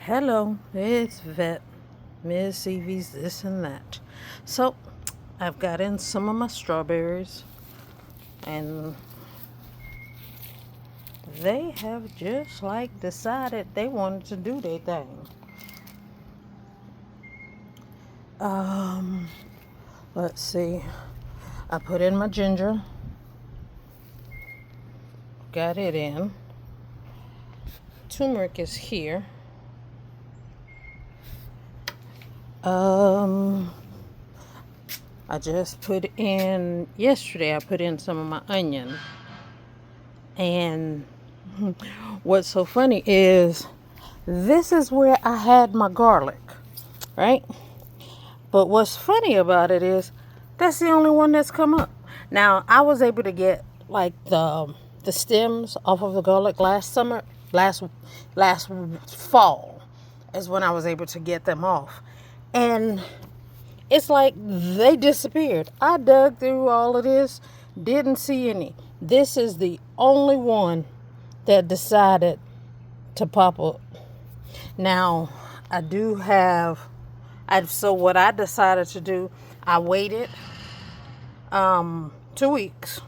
Hello, it's Vet, Miss Evie's this and that. So, I've got in some of my strawberries, and they have just like decided they wanted to do their thing. Um, let's see. I put in my ginger, got it in. Turmeric is here. Um, I just put in yesterday. I put in some of my onion. And what's so funny is this is where I had my garlic, right? But what's funny about it is that's the only one that's come up. Now I was able to get like the stems off of the garlic last summer, last fall is when I was able to get them off, and it's like they disappeared. I dug through all of this, didn't see any. This is the only one that decided to pop up. Now, I do have, so what I decided to do, I waited 2 weeks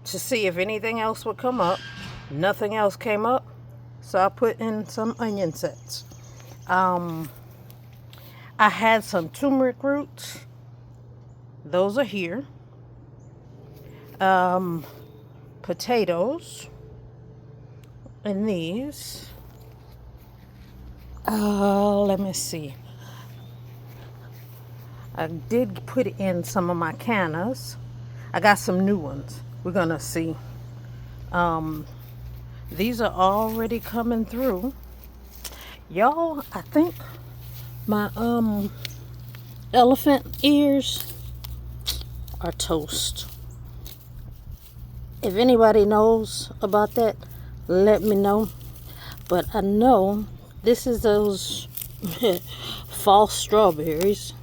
to see if anything else would come up. Nothing else came up, so I put in some onion sets. I had some turmeric roots. Those are here. Potatoes. And these. Let me see. I did put in some of my cannas. I got some new ones. We're gonna see. These are already coming through. Y'all, I think my elephant ears are toast. If anybody knows about that, let me know. But I know this is those false strawberries.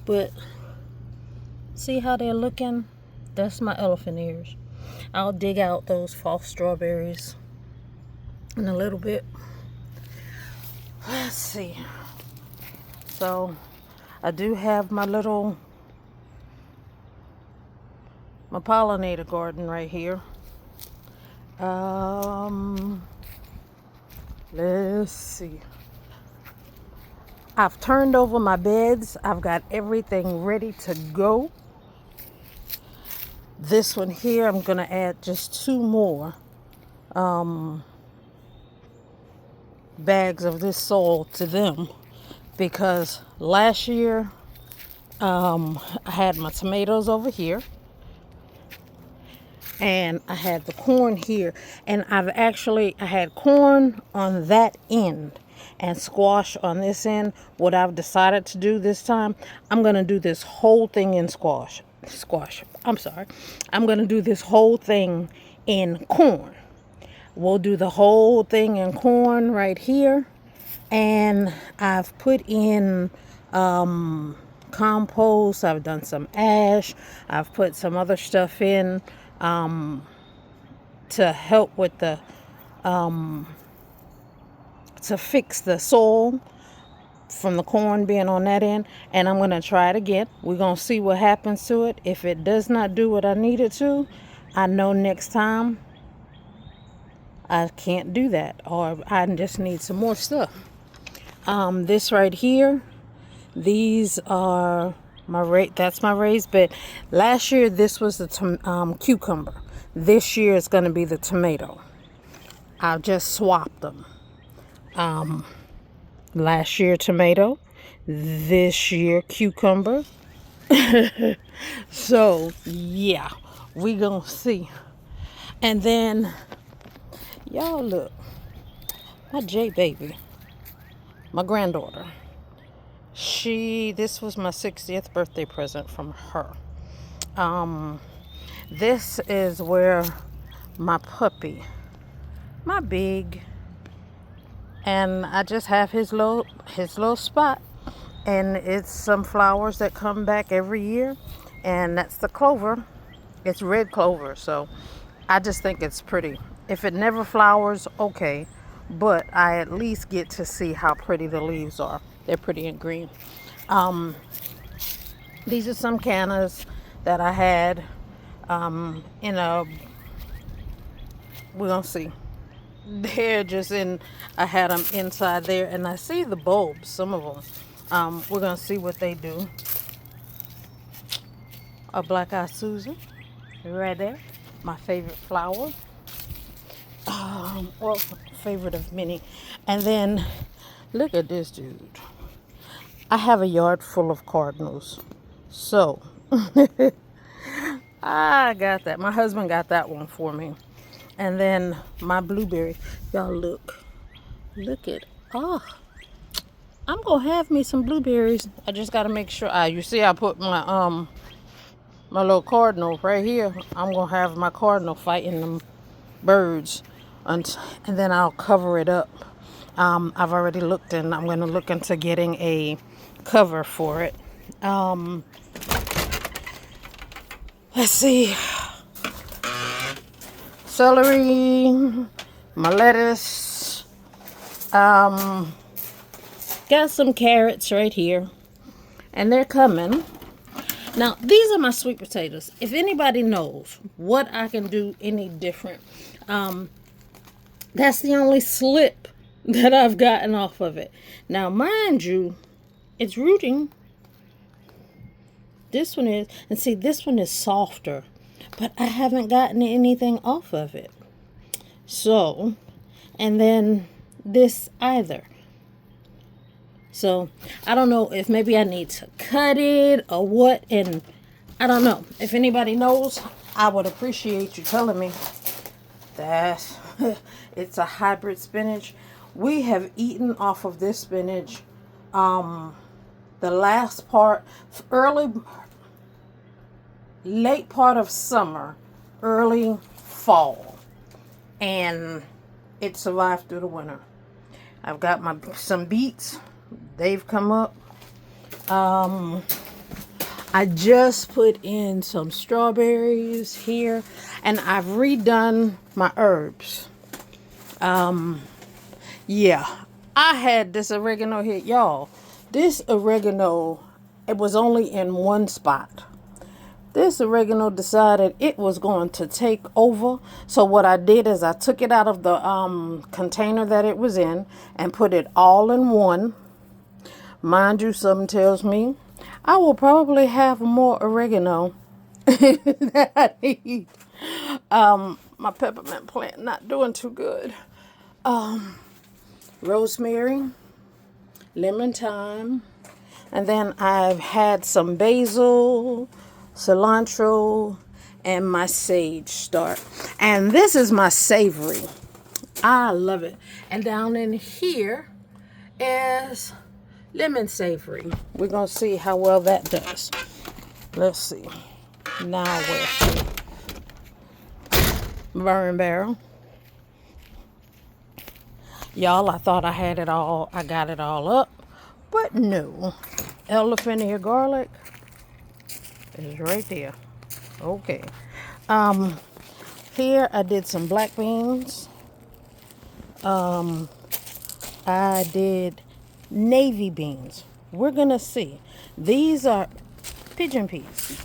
But see how they're looking? That's my elephant ears. I'll dig out those false strawberries in a little bit. Let's see. So I do have my pollinator garden right here. Let's see. I've turned over my beds. I've got everything ready to go. This one here, I'm going to add just 2 more bags of this soil to them, because last year I had my tomatoes over here and I had the corn here, and I had corn on that end and squash on this end. What I've decided to do this time, I'm going to do this whole thing in I'm going to do this whole thing in corn. We'll do the whole thing in corn right here. And I've put in compost. I've done some ash. I've put some other stuff in to help with to fix the soil from the corn being on that end. And I'm going to try it again. We're going to see what happens to it. If it does not do what I need it to, I know next time I can't do that, or I just need some more stuff. This right here, these are that's my raised bed. Last year this was the cucumber. This year it's going to be the tomato. I've just swapped them. Last year tomato, this year cucumber. So yeah, we gonna see. And then y'all look, my J baby, my granddaughter. This was my 60th birthday present from her. This is where my puppy, my big, and I just have his little spot, and it's some flowers that come back every year, and that's the clover. It's red clover, so I just think it's pretty. If it never flowers, okay, but I at least get to see how pretty the leaves are. They're pretty and green. Um, these are some cannas that I had in a, we're gonna see. They're just in, I had them inside there, and I see the bulbs, some of them. We're gonna see what they do. A black eye Susan, right there. My favorite flower. Well, favorite of many. And then, look at this dude. I have a yard full of cardinals. So, I got that. My husband got that one for me. And then my blueberry. Y'all look. Look at, oh, I'm going to have me some blueberries. I just got to make sure. You see I put my little cardinal right here. I'm going to have my cardinal fighting them birds. And then I'll cover it up. I've already looked, and I'm going to look into getting a cover for it. Let's see. Celery, my lettuce. Got some carrots right here, and they're coming. Now, these are my sweet potatoes. If anybody knows what I can do any different, that's the only slip that I've gotten off of it. Now, mind you, it's rooting. This one is, and see, this one is softer, but I haven't gotten anything off of it. So, and then this either. So, I don't know if maybe I need to cut it or what, and I don't know. If anybody knows, I would appreciate you telling me. That it's a hybrid spinach. We have eaten off of this spinach the last part, late part of summer, early fall, and it survived through the winter. I've got some beets. They've come up. I just put in some strawberries here, and I've redone my herbs. Yeah, I had this oregano here, y'all. This oregano, it was only in one spot. This oregano decided it was going to take over. So what I did is I took it out of the container that it was in and put it all in one. Mind you, something tells me I will probably have more oregano that I need. My peppermint plant not doing too good. Rosemary, lemon thyme, and then I've had some basil, cilantro, and my sage start. And this is my savory. I love it. And down in here is lemon savory. We're going to see how well that does. Let's see. Now where? Burn barrel. Y'all, I thought I had it all. I got it all up. But no. Elephant ear garlic is right there. Okay. Here I did some black beans. I did navy beans. We're going to see. These are pigeon peas.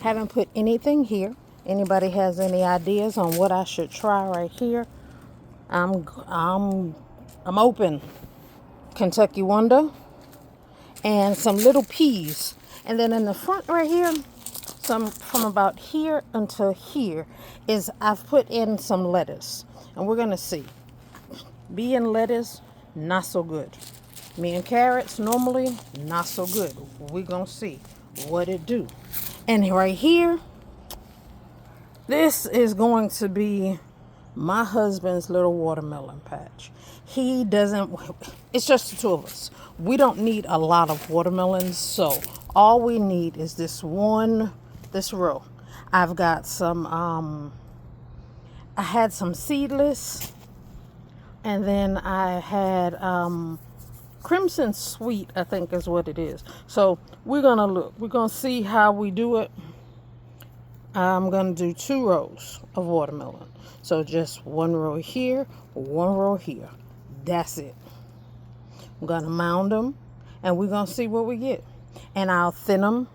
Haven't put anything here. Anybody has any ideas on what I should try right here? I'm open. Kentucky Wonder and some little peas. And then in the front right here, some from about here until here is I've put in some lettuce. And we're going to see. Being lettuce, not so good. Me and carrots, normally, not so good. We're going to see what it do. And right here, this is going to be my husband's little watermelon patch. He doesn't, it's just the two of us. We don't need a lot of watermelons, so all we need is this row. I've got some, I had some seedless, and then I had Crimson Sweet, I think is what it is. So we're going to look. We're going to see how we do it. I'm going to do 2 rows of watermelon. So just 1 row here, 1 row here. That's it. I'm going to mound them, and we're going to see what we get. And I'll thin them.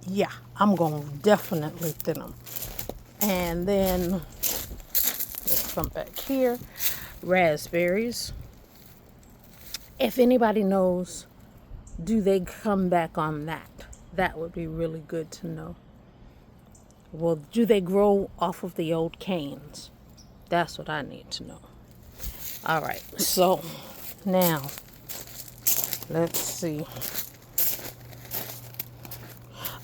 Yeah, I'm going to definitely thin them. And then, let's come back here. Raspberries. If anybody knows, do they come back on that? That would be really good to know. Well, do they grow off of the old canes? That's what I need to know. All right, so now let's see.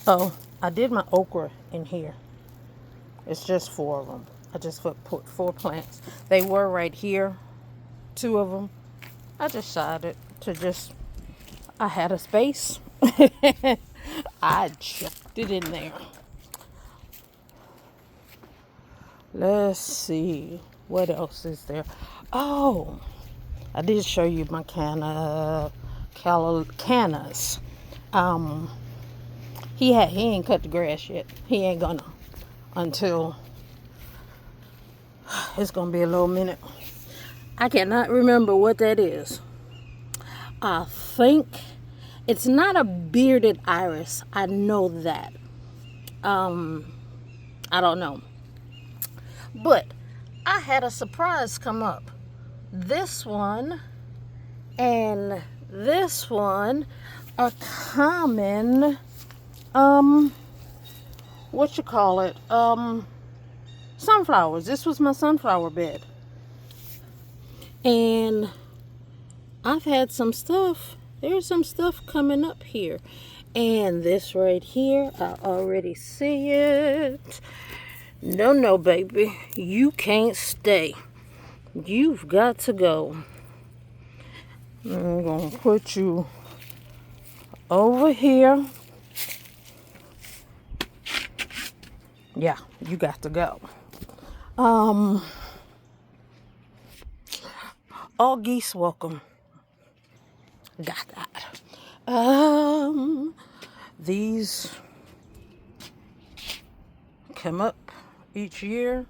Oh, I did my okra in here. It's just 4 of them. I just put 4 plants. They were right here, 2 of them. I decided to I had a space. I chucked it in there. Let's see. What else is there? Oh, I did show you my cannas. He ain't cut the grass yet. He ain't gonna until it's gonna be a little minute. I cannot remember what that is. I think it's not a bearded iris. I know that. I don't know. But I had a surprise come up. This one and this one are common, sunflowers. This was my sunflower bed. And I've had some stuff. There's some stuff coming up here. And this right here, I already see it. No, baby. You can't stay. You've got to go. I'm going to put you over here. Yeah, you got to go. All geese welcome. Got that. These come up each year.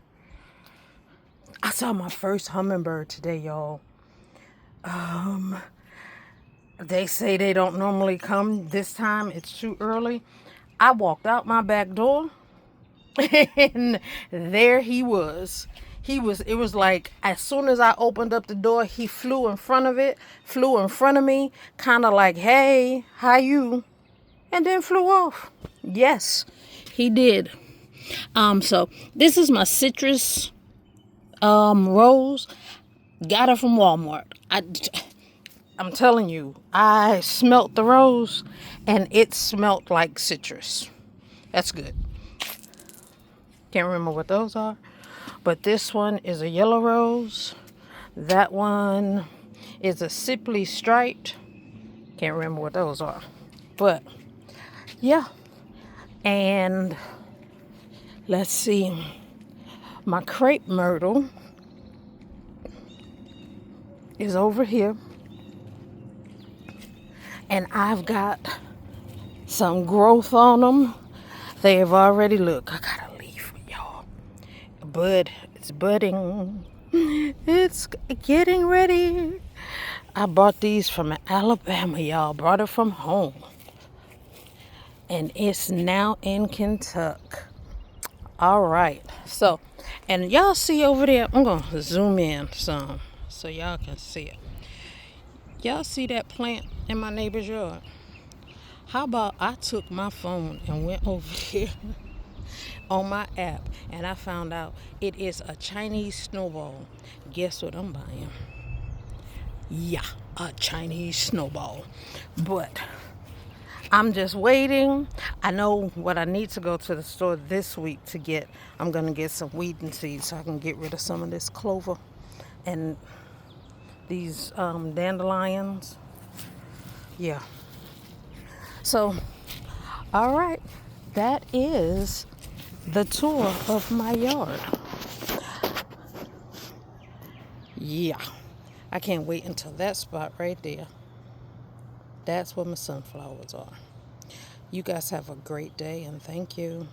I saw my first hummingbird today, y'all. They say they don't normally come this time. It's too early. I walked out my back door and there he was. It was like as soon as I opened up the door, he flew in front of me, kind of like, hey, how you? And then flew off. Yes, he did. So this is my citrus rose. Got her from Walmart. I'm telling you, I smelt the rose and it smelt like citrus. That's good. Can't remember what those are. But this one is a yellow rose. That one is a sickly striped. Can't remember what those are. But yeah. And let's see. My crepe myrtle is over here. And I've got some growth on them. They have already, look, I got a leaf, y'all. It's budding. It's getting ready. I bought these from Alabama, y'all. Brought it from home. And it's now in Kentucky. All right. So, and y'all see over there, I'm going to zoom in some so y'all can see it. Y'all see that plant in my neighbor's yard? How about I took my phone and went over here on my app and I found out it is a Chinese snowball. Guess what I'm buying? Yeah, a Chinese snowball. But I'm just waiting. I know what I need to go to the store this week to get. I'm going to get some wheat and seeds so I can get rid of some of this clover and these dandelions. Yeah. So, all right. That is the tour of my yard. Yeah. I can't wait until that spot right there. That's where my sunflowers are. You guys have a great day and thank you.